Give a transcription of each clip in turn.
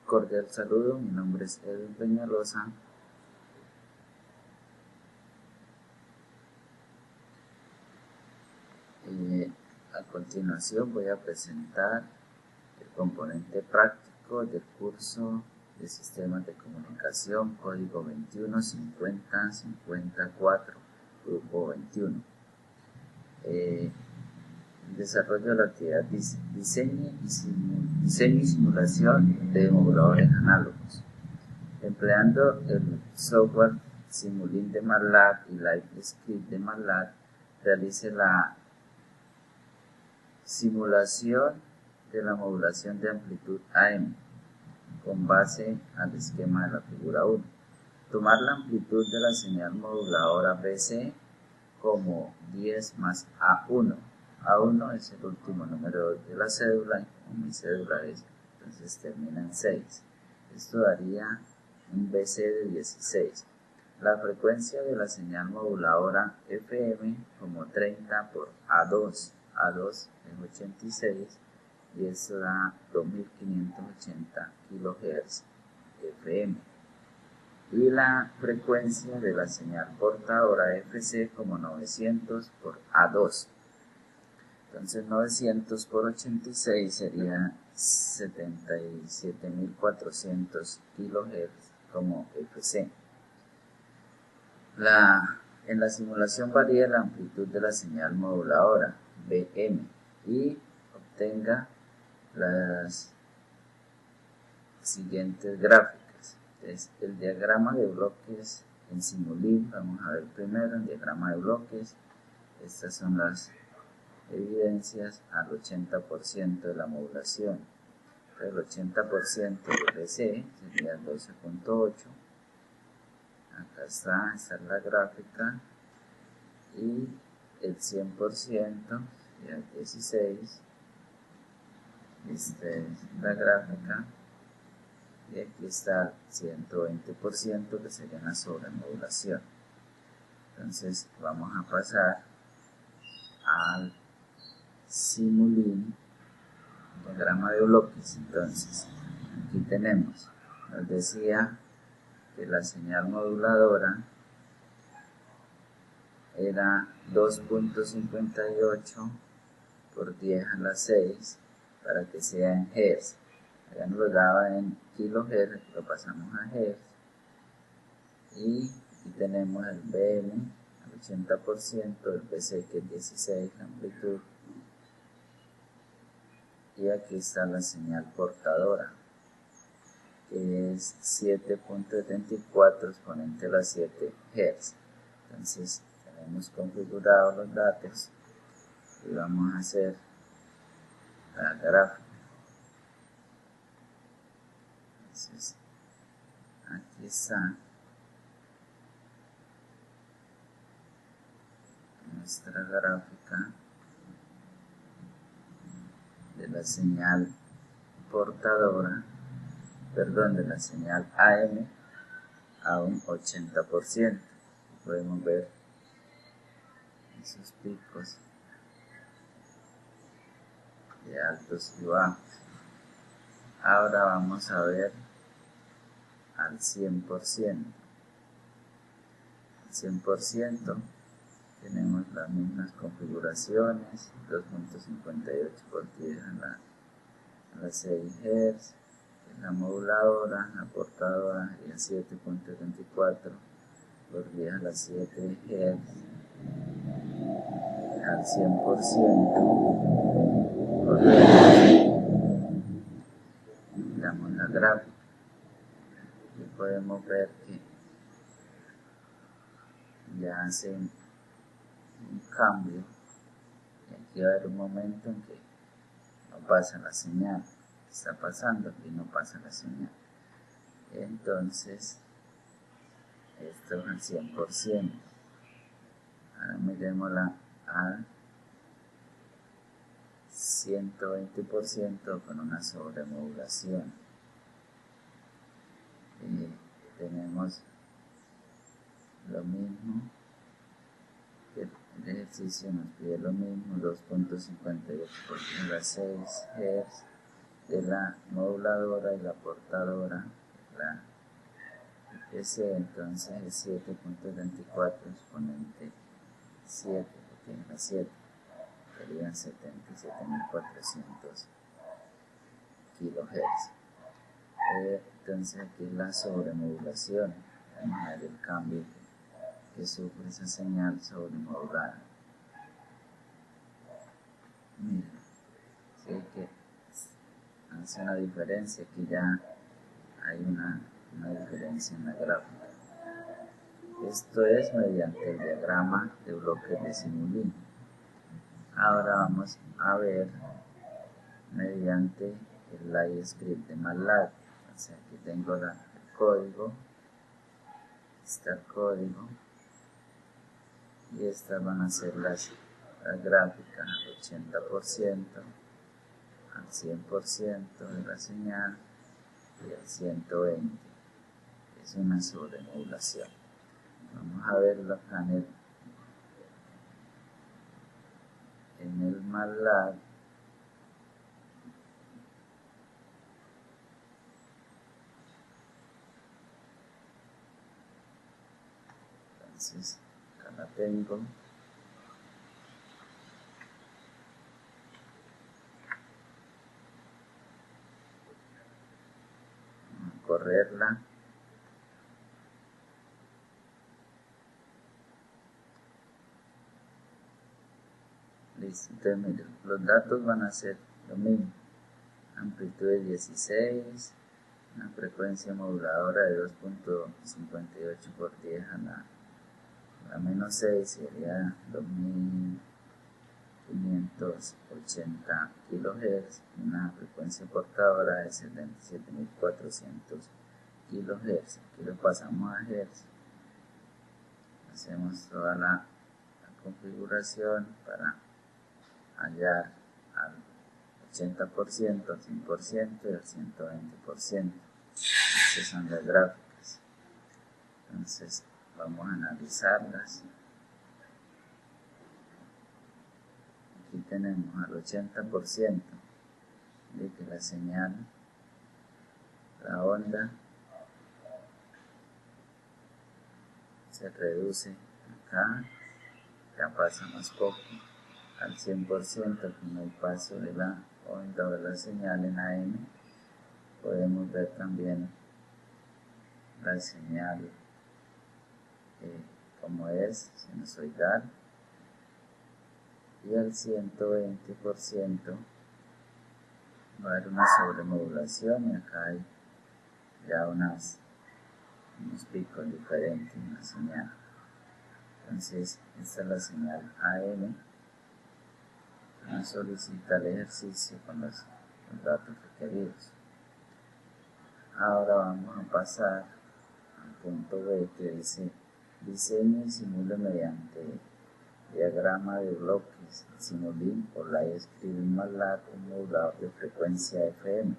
cordial saludo, mi nombre es Edwin Peñalosa. A continuación voy a presentar el componente práctico del curso de Sistemas de Comunicación, código 215054, grupo 21. El desarrollo de la actividad diseño y simulación de emuladores análogos. Empleando el software Simulink de MATLAB y LiveScript de MATLAB, realice la simulación de la modulación de amplitud AM con base al esquema de la figura 1. Tomar la amplitud de la señal moduladora BC como 10 más A1. A1 es el último número de la cédula, y como mi cédula es, entonces termina en 6. Esto daría un BC de 16. La frecuencia de la señal moduladora FM como 30 por A2. A2 es 86 y esto da 2580 kHz FM. Y la frecuencia de la señal portadora FC como 900 por A2. Entonces 900 por 86 sería 77.400 kHz como FC. En la simulación varía la amplitud de la señal moduladora BM y obtenga las siguientes gráficas. Entonces, el diagrama de bloques en Simulink, vamos a ver primero el diagrama de bloques. Estas son las evidencias al 80% de la modulación. El 80% de BC sería 12.8. Acá está, esta es la gráfica. Y el 100% sería 16. Esta es la gráfica. Y aquí está el 120% que sería una sobremodulación. Entonces vamos a pasar al Simulink, diagrama de bloques. Entonces aquí tenemos, nos decía que la señal moduladora era 2.58 por 10 a la 6 para que sea en Hz. Ya nos lo daba en kilohertz, lo pasamos a Hz. Y aquí tenemos el BM al 80%, el BC que es 16, la amplitud. Y aquí está la señal portadora, que es 7.74 exponente a la 7 Hz. Entonces tenemos configurados los datos y vamos a hacer la gráfica. Entonces aquí está nuestra gráfica de la señal portadora, de la señal AM a un 80%. Podemos ver esos picos de altos y bajos. Ahora vamos a ver al 100%. Al 100% tenemos las mismas configuraciones, 2.58 por 10 a la 6 Hz, la moduladora, la portadora y el 7.74 por 10 a la 7 Hz. Al 100% damos la gráfica y podemos ver que ya hace un cambio y aquí va a haber un momento en que no pasa la señal. ¿Qué está pasando? Aquí no pasa la señal. Entonces esto es al 100%. Ahora miremosla al 120% con una sobremodulación. Tenemos lo mismo, que el ejercicio nos pide lo mismo, 2.58 por 6 Hz, de la moduladora y la portadora, la S, entonces es 7.24 exponente 7, porque es la 7, serían 77.400 kHz. Entonces aquí es la sobremodulación, vamos a ver el cambio que sufre esa señal sobremodulada. Miren, sí que hace una diferencia, aquí ya hay una diferencia en la gráfica. Esto es mediante el diagrama de bloques de Simulink. Ahora vamos a ver mediante el LiveScript de MATLAB. O sea, aquí tengo el código, está el código, y estas van a ser las gráficas al 80%, al 100% de la señal y al 120%. Es una sobremodulación. Vamos a verlo acá en el MATLAB. Entonces, acá la tengo. Vamos a correrla. Listo, entonces miren, los datos van a ser lo mismo. Amplitud de 16, una frecuencia moduladora de 2.58 por 10 a la menos 6, sería 2580 kHz, una frecuencia portadora de 77.400 kHz. Aquí lo pasamos a Hz, hacemos toda la configuración para hallar al 80%, al 100% y al 120%. Estas son las gráficas. Entonces vamos a analizarlas. Aquí tenemos al 80% de que la señal, la onda, se reduce acá, ya pasa más poco, al 100% con el paso de la onda o de la señal en AM. Podemos ver también la señal como es sinusoidal, y al 120% va a haber una sobremodulación, y acá hay ya unos picos diferentes en la señal. Entonces esta es la señal AM. Nos solicita el ejercicio con los datos requeridos. Ahora vamos a pasar al punto B, que dice: diseñe y simule mediante diagrama de bloques Simulink o LiveScript en MATLAB un modulador de frecuencia FM.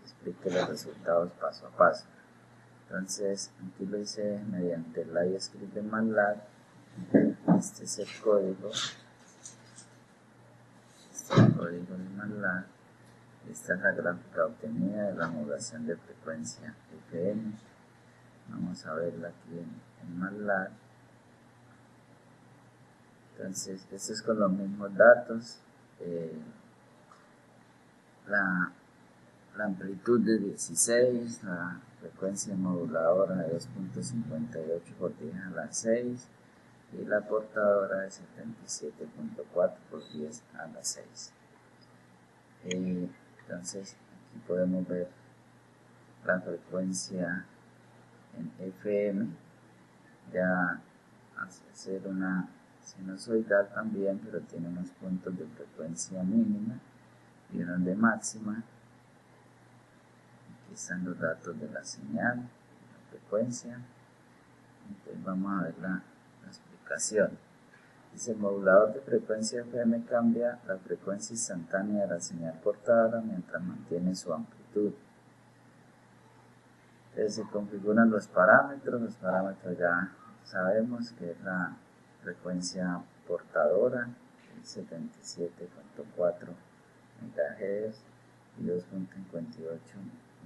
Explique los resultados paso a paso. Entonces aquí lo hice mediante el LiveScript de MATLAB. Este es el código. Código de MATLAB. Esta es la gráfica obtenida de la modulación de frecuencia FM. Vamos a verla aquí en MATLAB. Entonces, esto es con los mismos datos. La amplitud de 16, la frecuencia moduladora de 2.58 por 10 a la 6 y la portadora de 77.4 por 10 a la 6. Entonces aquí podemos ver la frecuencia en FM, ya hace ser una sinusoidal también, pero tiene unos puntos de frecuencia mínima y unos de máxima. Aquí están los datos de la señal, la frecuencia. Entonces vamos a ver la explicación. Dice: el modulador de frecuencia FM cambia la frecuencia instantánea de la señal portada mientras mantiene su amplitud. Entonces se configuran los parámetros ya sabemos que es la frecuencia portadora, 77.4 MHz, y 2.58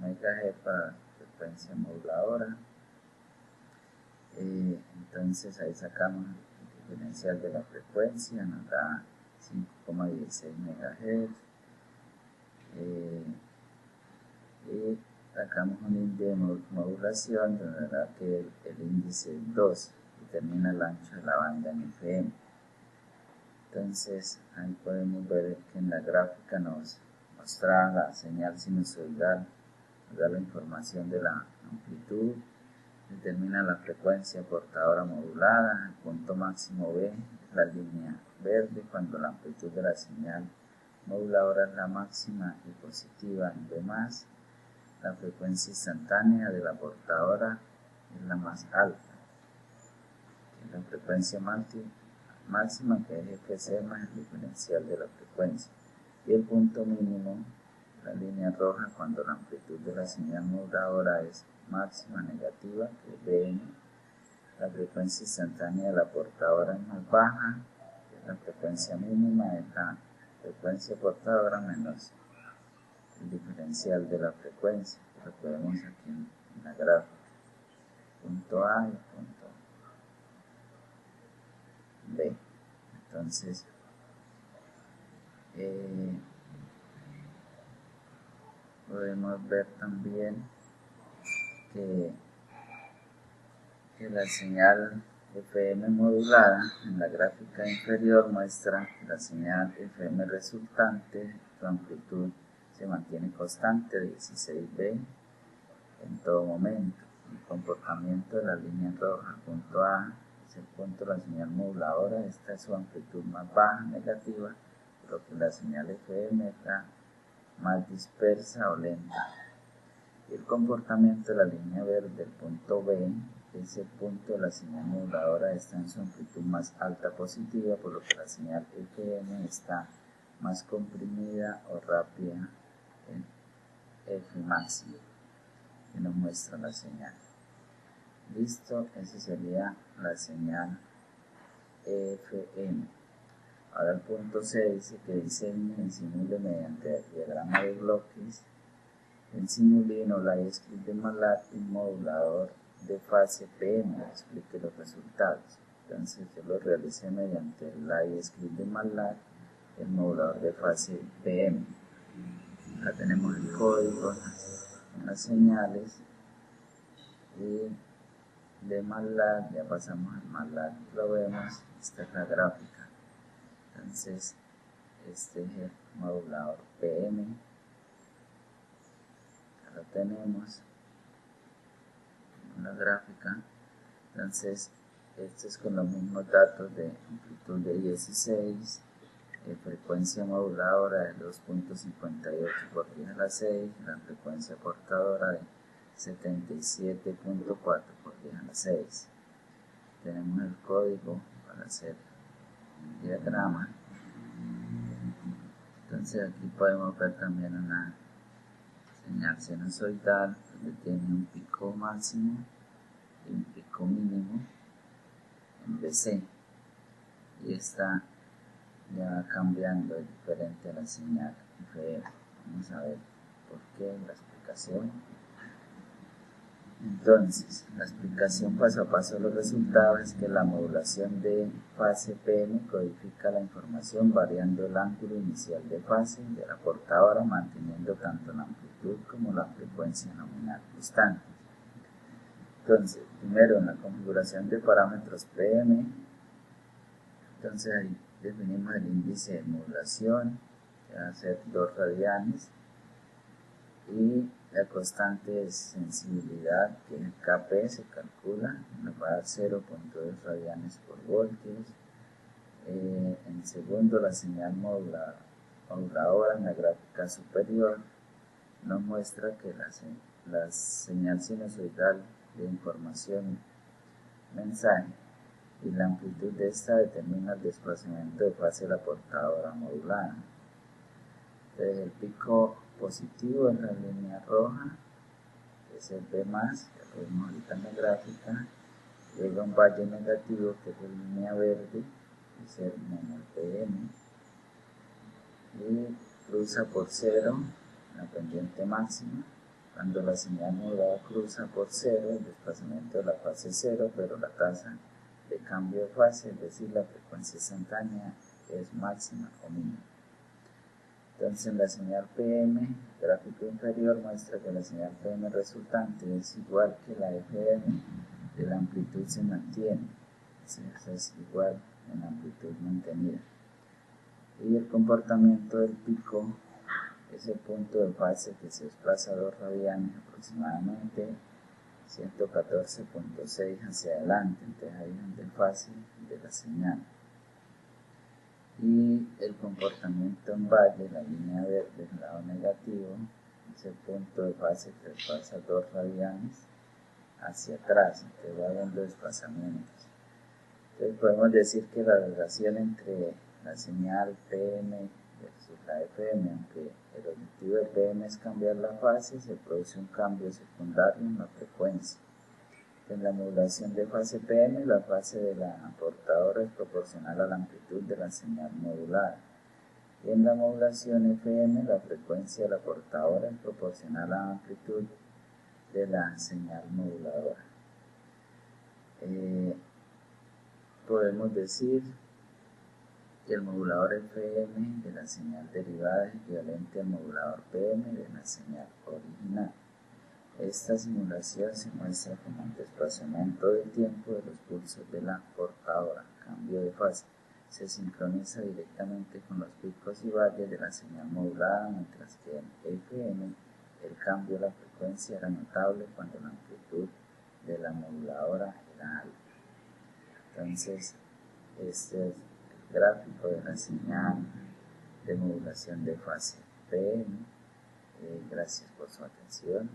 MHz para frecuencia moduladora. Entonces ahí sacamos el diferencial de la frecuencia, nos da 5,16 MHz. Y sacamos un índice de modulación donde dará que el índice es 2, determina el ancho de la banda en FM. Entonces ahí podemos ver que en la gráfica nos mostraba la señal sinusoidal, nos da la información de la amplitud, determina la frecuencia portadora modulada, el punto máximo B, la línea verde cuando la amplitud de la señal moduladora es la máxima y positiva en B+, la frecuencia instantánea de la portadora es la más alta, que es la frecuencia máxima, que es FC más el diferencial de la frecuencia, y el punto mínimo, la línea roja, cuando la amplitud de la señal moduladora es máxima negativa, que es BM, la frecuencia instantánea de la portadora es más baja, que es la frecuencia mínima, es la frecuencia portadora menos el diferencial de la frecuencia, que lo que vemos aquí en la gráfica, punto A y punto B. Entonces, podemos ver también que la señal FM modulada en la gráfica inferior muestra que la señal FM resultante, su amplitud se mantiene constante, 16B en todo momento. El comportamiento de la línea roja, punto A, es el punto de la señal moduladora, esta es su amplitud más baja, negativa, por lo que la señal FM está más dispersa o lenta. Y el comportamiento de la línea verde, el punto B, es el punto de la señal moduladora, está en su amplitud más alta positiva, por lo que la señal FM está más comprimida o rápida en F máximo, que nos muestra la señal. Listo, esa sería la señal FM. Ahora el punto C dice que diseñe y simule mediante el diagrama de bloques en Simulink o Live Script de MATLAB un modulador de fase PM, explique los resultados. Entonces yo lo realicé mediante el Live Script de MATLAB, el modulador de fase PM. Acá tenemos el código, las señales, y de MATLAB ya pasamos al MATLAB, lo vemos, esta es la gráfica. Entonces este es el modulador PM, acá lo tenemos en la gráfica. Entonces esto es con los mismos datos de amplitud de 16, frecuencia moduladora de 2.58 por 10 a la 6, la frecuencia portadora de 77.4 por 10 a la 6. Tenemos el código para hacer el diagrama. Entonces aquí podemos ver también una señal sinusoidal donde tiene un pico máximo y un pico mínimo en BC, y está ya cambiando diferente a la señal FM. Vamos a ver por qué, la explicación. Entonces, la explicación paso a paso de los resultados es que la modulación de fase PM codifica la información variando el ángulo inicial de fase de la portadora, manteniendo tanto la amplitud como la frecuencia nominal constantes. Entonces, primero en la configuración de parámetros PM, entonces ahí definimos el índice de modulación, que va a ser 2 radianes, y la constante de sensibilidad, que es el Kp, se calcula, nos va a dar 0.2 radianes por voltios. En segundo, la señal moduladora en la gráfica superior nos muestra que la señal sinusoidal de información mensaje y la amplitud de esta determina el desplazamiento de fase de la portadora modulada. Entonces el pico positivo es la línea roja, que es el B+, que lo vemos ahorita en la gráfica. Llega un valle negativo, que es la línea verde, que es el menos PM, y cruza por 0 la pendiente máxima, cuando la señal modulada cruza por cero, el desplazamiento de la fase cero, pero la tasa de cambio de fase, es decir, la frecuencia instantánea, es máxima o mínima. Entonces, en la señal PM, el gráfico inferior muestra que la señal PM resultante es igual que la FM, y la amplitud se mantiene, es igual en la amplitud mantenida. Y el comportamiento del pico es el punto de fase que se desplaza 2 radianes aproximadamente 114.6 hacia adelante, entonces ahí es donde el fase de la señal. Y el comportamiento en valle, la línea verde del lado negativo, es el punto de fase que desplaza 2 radianes hacia atrás, entonces va dando desplazamientos. Entonces podemos decir que la relación entre la señal PM versus la FM, aunque el objetivo de PM es cambiar la fase, se produce un cambio secundario en la frecuencia. En la modulación de fase PM, la fase de la portadora es proporcional a la amplitud de la señal modulada. Y en la modulación FM, la frecuencia de la portadora es proporcional a la amplitud de la señal moduladora. Podemos decir que el modulador FM de la señal derivada es equivalente al modulador PM de la señal original. Esta simulación se muestra como el desplazamiento del tiempo de los pulsos de la portadora, cambio de fase. Se sincroniza directamente con los picos y valles de la señal modulada, mientras que en FM el cambio de la frecuencia era notable cuando la amplitud de la moduladora era alta. Entonces, este es el gráfico de la señal de modulación de fase PM. Gracias por su atención.